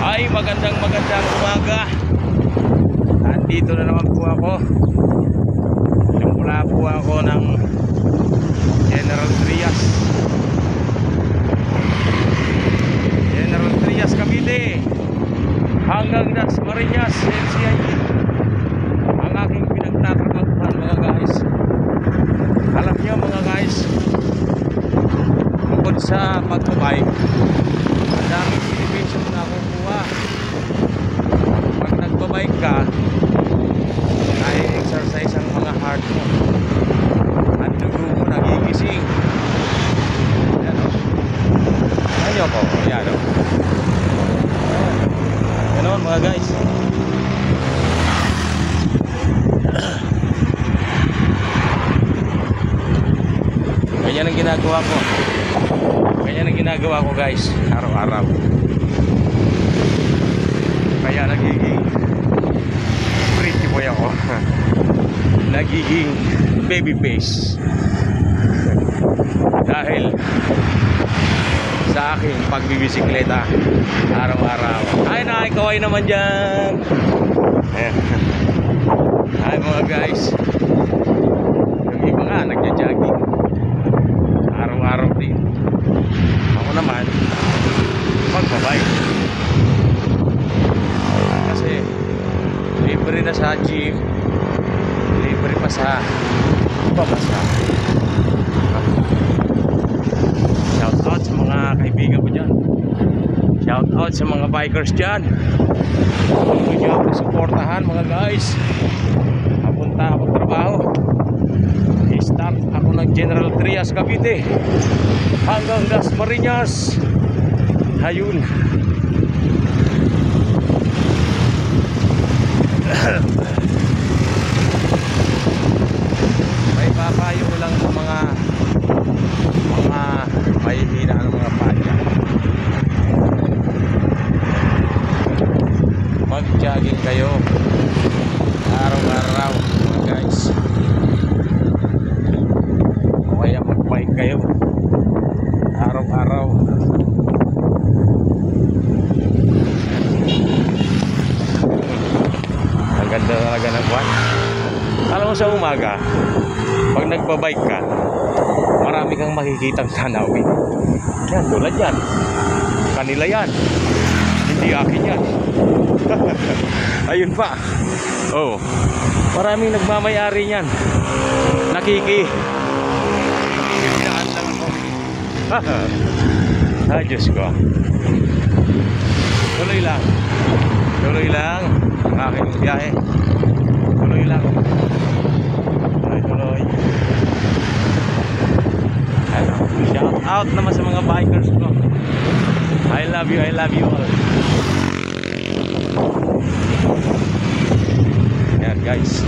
Ay, magandang umaga. Nandito na naman po ako. Simula po ako ng General Trias Cavite hanggang Dasmariñas, NCIE. Ang aking pinagtatrabahuhan, mga guys. Alam niyo, mga guys, bukod sa pagbabike, ang daming benepisyo na nakukuha. Pag nagbabike ka, na-exercise ang mga heart mo, ang dugo mo nagigising. Yan o. Ayan o po. Yan o. Ganon, mga guys. Ganyan ang ginagawa ko. Ganyan ang ginagawa ko, guys, araw-araw. Kaya nagiging pretty boy ako. Nagiging baby face dahil sa aking pagbibisikleta araw-araw. Ay, nakikaway naman dyan. Ay, mga guys, yung iba nga nagja-jogging araw-araw din. Ako naman magbabike kasi libre na sa gym, libre pa sa pabasa. Shout out sa mga kaibigan ko dyan. Shout out sa mga bikers dyan. Huwag nyo ako suportahan, mga guys. Papunta ako trabaho. I-start ako ng General Trias Cavite hanggang Dasmariñas. Ayun. May papayo ko lang ng mga mahihina ng mga panya. Mag-jogging kayo araw-araw, mga guys. O kaya mag-bike kayo araw-araw. Ang ganda talaga ng buwan. Alam mo, sa umaga pag nagbabike ka, marami kang makikitang tanawin. Yan, tulad yan. Kanila yan, hindi akin yan. Ayun pa. Oh, maraming nagmamayari niyan. Bibiyaan lang ako. Ay, Diyos ko. Tuloy lang ang aking biyahe. Tuloy lang. Tuloy. Shout out naman sa mga bikers ko. I love you all. Yan, guys.